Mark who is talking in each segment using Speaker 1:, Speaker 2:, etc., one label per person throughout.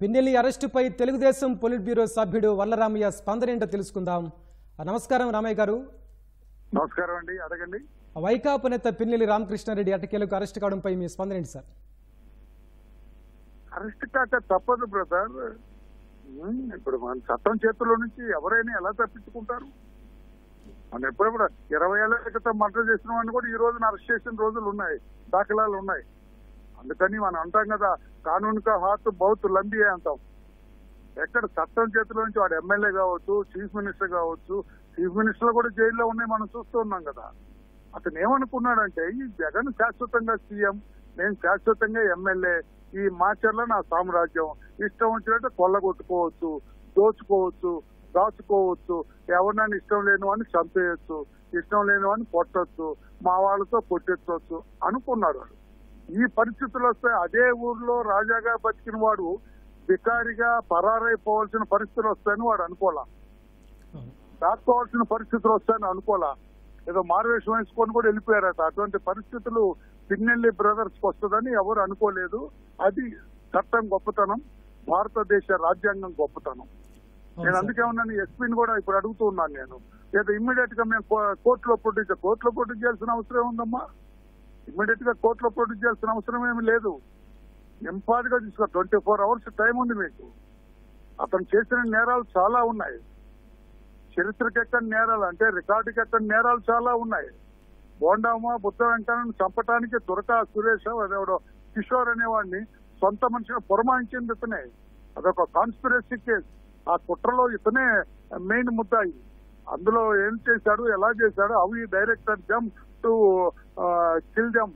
Speaker 1: Pinnelli అరెస్టుపై Telugu Desam polit bureau సభ్యుడు వల్లరామయ్య స్పందన ఏంటో తెలుసుకుందాం. నమస్కారం రామయ్య గారు.
Speaker 2: నమస్కారం అండి, అడగండి.
Speaker 1: వైకాపా నేత పిన్నెల్లి రామకృష్ణారెడ్డి అటకేలకు అరెస్ట్ కావడంపై మీ స్పందన ఏంటి సార్?
Speaker 2: అరెస్ట్ కాక తప్పదు బ్రదర్. ఇప్పుడు మన చట్టం చేతుల్లో నుంచి ఎవరైనా ఎలా తప్పించుకుంటారు? మనం ఎప్పుడప్పుడు 20 ఏళ్ల క్రితం మర్డర్ చేసిన వాడిని కూడా ఈ రోజున అరెస్ట్ చేసిన రోజులు ఉన్నాయి, దాఖలాలు ఉన్నాయి. అందుకని మనం అంటాం కదా, కానూన్ కా హాత్ బౌత్ లంబీ అంటాం. ఎక్కడ చట్టం చేతిలో నుంచి వాడు ఎమ్మెల్యే కావచ్చు, చీఫ్ మినిస్టర్ కావచ్చు, చీఫ్ మినిస్టర్ కూడా జైల్లో ఉన్నాయి, మనం చూస్తూ ఉన్నాం కదా. అతను ఏమనుకున్నాడంటే, ఈ జగన్ శాశ్వతంగా సీఎం, నేను శాశ్వతంగా ఎమ్మెల్యే, ఈ మాచర్ల నా సామ్రాజ్యం, ఇష్టం వచ్చినట్టు కొల్లగొట్టుకోవచ్చు, దోచుకోవచ్చు, దాచుకోవచ్చు, ఎవరినైనా ఇష్టం లేని వాడిని చంపేయచ్చు, ఇష్టం లేని వాడిని కొట్టచ్చు, మా వాళ్ళతో కొట్టెచ్చవచ్చు అనుకున్నాడు. ఈ పరిస్థితులు వస్తే అదే ఊర్లో రాజాగా బతికిన వాడు బికారిగా పరారైపోవాల్సిన పరిస్థితులు వస్తాయని వాడు అనుకోలా, దాక్కోవాల్సిన పరిస్థితులు వస్తాయని అనుకోలా. ఏదో మారువేషం వేసుకొని కూడా వెళ్ళిపోయారట. అటువంటి పరిస్థితులు పిన్నెల్లి బ్రదర్స్ కి వస్తుందని ఎవరు అనుకోలేదు. అది చట్టం గొప్పతనం, భారతదేశ రాజ్యాంగం గొప్పతనం. నేను అందుకే ఉన్నాను, ఎస్పీని కూడా ఇప్పుడు అడుగుతూ ఉన్నాను. నేను ఏదో ఇమ్మీడియట్ గా మేము కోర్టులో ప్రొడ్యూస్ చేయాల్సిన అవసరం ఉందమ్మా. ఇమ్మీడియట్ గా కోర్టులో ప్రొడ్యూస్ చేయాల్సిన అవసరం ఏమి లేదు. ఎంపాదిగా తీసుకో, 24 hours టైం ఉంది మీకు. అతను చేసిన నేరాలు చాలా ఉన్నాయి, చరిత్రకెక్కని నేరాలు, అంటే రికార్డుకి ఎక్కని నేరాలు చాలా ఉన్నాయి. బోండామా బుద్ధ వెంకన్నను చంపటానికి దుర్గా సురేష్ అదేవడో కిషోర్ అనేవాడిని సొంత మనిషిని పురమాయించింది ఇతనే. అదొక కాన్స్పిరసీ కేసు. ఆ కుట్రలో ఇతనే మెయిన్ ముద్దాయి. అందులో ఏం చేశాడు, ఎలా చేశాడు, how he directed them to kill them,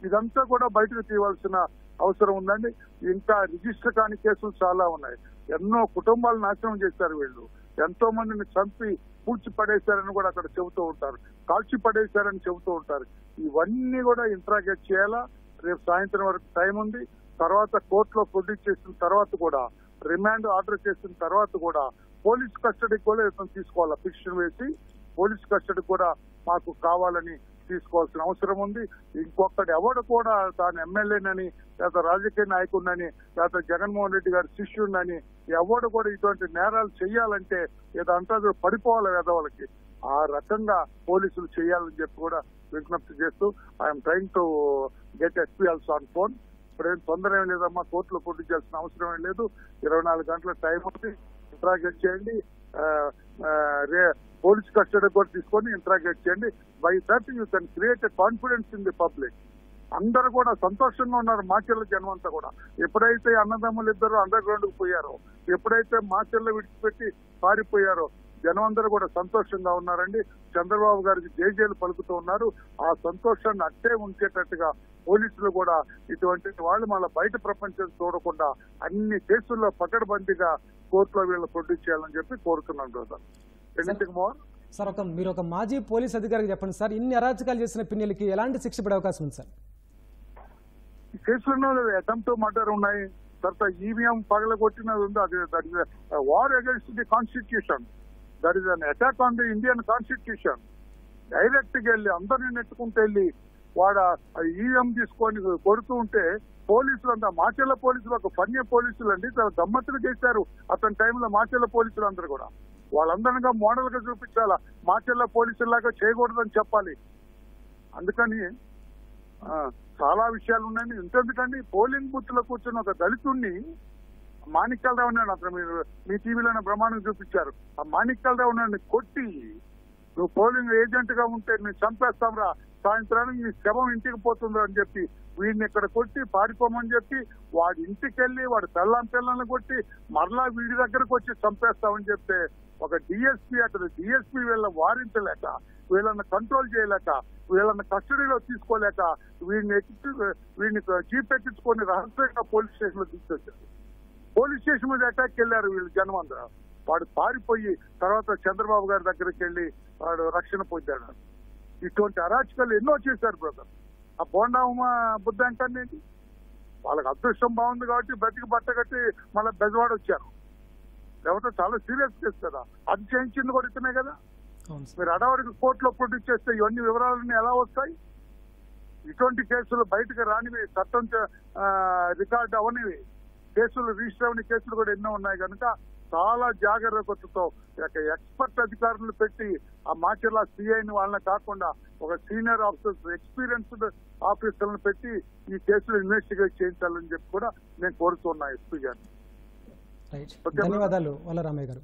Speaker 2: ఇదంతా కూడా బయటకు తీయవలసిన అవసరం ఉందండి. ఇంకా రిజిస్టర్ కాని కేసులు చాలా ఉన్నాయి. ఎన్నో కుటుంబాలు నాశనం చేశారు వీళ్ళు. ఎంతో మందిని చంపి పూడ్చి పడేశారని కూడా అక్కడ చెబుతూ ఉంటారు, కాల్చి పడేశారని చెబుతూ ఉంటారు. ఇవన్నీ కూడా ఇంట్రాగేట్ చేయాలా. రేపు సాయంత్రం వరకు టైం ఉంది. తర్వాత కోర్టులో ప్రొడ్యూస్ చేసిన తర్వాత కూడా, రిమాండ్ ఆర్డర్ చేసిన తర్వాత కూడా పోలీస్ కస్టడీకి కూడా ఇతను తీసుకోవాలా. పిటిషన్ వేసి పోలీస్ కస్టడీ కూడా మాకు కావాలని తీసుకోవాల్సిన అవసరం ఉంది. ఇంకొకటి ఎవడు కూడా తాను ఎమ్మెల్యేనని, లేదా రాజకీయ నాయకుడినని, లేదా జగన్మోహన్ రెడ్డి గారి శిష్యుడినని ఎవడు కూడా ఇటువంటి నేరాలు చేయాలంటే ఏదంతా పడిపోవాలి వేదవాళ్ళకి. ఆ రకంగా పోలీసులు చేయాలని చెప్పి కూడా విజ్ఞప్తి చేస్తూ I'm trying to get SP also on phone. ఇప్పుడేం తొందర ఏం లేదమ్మా, కోర్టులో పోటీ చేయాల్సిన అవసరం ఏం లేదు. 24 గంటల టైం ఉంది, ఇంట్రాగేట్ చేయండి. పోలీస్ కస్టడీ కూడా తీసుకొని ఇంట్రాగేట్ చేయండి. By that you can create a confidence in the public. అందరూ కూడా సంతోషంగా ఉన్నారు. మాచర్ల జనం అంతా కూడా ఎప్పుడైతే అన్నదమ్ములు ఇద్దరు అండర్ గ్రౌండ్ కు పోయారో, ఎప్పుడైతే మాచర్ల విడిచిపెట్టి పారిపోయారో, జనం అందరూ కూడా సంతోషంగా ఉన్నారండి. చంద్రబాబు గారికి జైజేలు పలుకుతూ ఉన్నారు. ఆ సంతోషాన్ని అట్టే ఉంచేటట్టుగా పోలీసులు కూడా ఇటువంటి వాళ్ళు మళ్ళీ బయట ప్రపంచం చూడకుండా అన్ని కేసుల్లో పకడ్బందీగా కోర్టులో వీళ్ళు ప్రొడ్యూస్ చేయాలని చెప్పి కోరుతున్నాను బ్రదర్. Anything more?
Speaker 1: సార్, మీరు ఒక మాజీ పోలీస్ అధికారికి చెప్పండి సార్, ఇన్ని అరాచకాలు చేసిన పిన్నెల్లికి ఎలాంటి శిక్ష పడే అవకాశం ఉంది సార్?
Speaker 2: ఈ కేసులో అటెంప్ట్ మర్డర్ ఉన్నాయి, తర్వాత ఈవీఎం పగలగొట్టినది ఉంది. అది war against the constitution, that is an attack on the Indian constitution. Direct గా వెళ్ళి అందరినీ నెట్టుకుంటూ వెళ్ళి వాడు ఈవీఎం తీసుకొని కొడుతూ ఉంటే పోలీసులు అంతా, మాచెల్ల పోలీసులు ఒక ఫన్య పోలీసులు అండి, చాలా గమ్మత్తుగా చేశారు అతని టైంలో. మాచెల్ల పోలీసులు అందరూ కూడా వాళ్ళందరిగా మోడల్ గా చూపించాలా, మాచెల్ల పోలీసులాగా చేయకూడదని చెప్పాలి. అందుకని చాలా విషయాలు ఉన్నాయని. ఇంతెందుకండి, పోలింగ్ బూత్ లో కూర్చొని ఒక దళితుడిని, మాణిక్యాలరావు ఉన్నాడు, అతను మీరు మీ టీవీలోనే ప్రమాణం చూపించారు. ఆ మాణిక్యాలరావు ఉన్నాడు కొట్టి, నువ్వు పోలింగ్ ఏజెంట్ గా ఉంటే నేను చంపేస్తాం రా, సాయంత్రానికి నీ శవం ఇంటికి పోతుందా అని చెప్పి వీడిని ఇక్కడ కొట్టి పారిపోమని చెప్పి వాడి ఇంటికి వెళ్ళి వాడి పిల్లల్ని కొట్టి మరలా వీడి దగ్గరకు వచ్చి చంపేస్తామని చెప్తే ఒక డిఎస్పీ, అక్కడ డిఎస్పీ వీళ్ళ వారించలేక, వీళ్ళని కంట్రోల్ చేయలేక, వీళ్ళని కస్టడీలో తీసుకోలేక వీడిని జీప్ ఎక్కించుకొని రహస్యంగా పోలీస్ స్టేషన్ లో తీసుకొచ్చారు. పోలీస్ స్టేషన్ మీద అటాక్ వెళ్ళారు వీళ్ళు జనం అందరూ. వాడు పారిపోయి తర్వాత చంద్రబాబు గారి దగ్గరికి వెళ్ళి వాడు రక్షణ పొందాడు. ఇటువంటి అరాచకాలు ఎన్నో చేశారు బ్రదర్. ఆ బోండామా బుద్ధ అంటానేంటి, వాళ్ళకి అదృష్టం బాగుంది కాబట్టి బతికి బట్టగట్టి మళ్ళీ బెజవాడ వచ్చారు. లేకపోతే చాలా సీరియస్ కేసు కదా, అది చేయించింది కూడా ఇతనే కదా. మీరు అడవరికి కోర్టులో ప్రొడ్యూస్ చేస్తే ఇవన్నీ వివరాలన్నీ ఎలా వస్తాయి? ఇటువంటి కేసులు బయటకు రానివి, చట్టం రికార్డు అవనివి. కేసులు రిజిస్టర్ అయిన కేసులు కూడా ఎన్నో ఉన్నాయి కనుక చాలా జాగ్రత్తతో ఎక్స్పర్ట్ అధికారులు పెట్టి ఆ మాచర్ల సిఐని వాళ్ళని కాకుండా ఒక సీనియర్ ఆఫీసర్స్ ఎక్స్పీరియన్స్డ్ ఆఫీసర్లను పెట్టి ఈ కేసులు ఇన్వెస్టిగేట్ చేయించాలని చెప్పి కూడా నేను కోరుతున్నా ఎస్పీ గారిని.
Speaker 1: ధన్యవాదాలు వల్లరామయ్య గారు.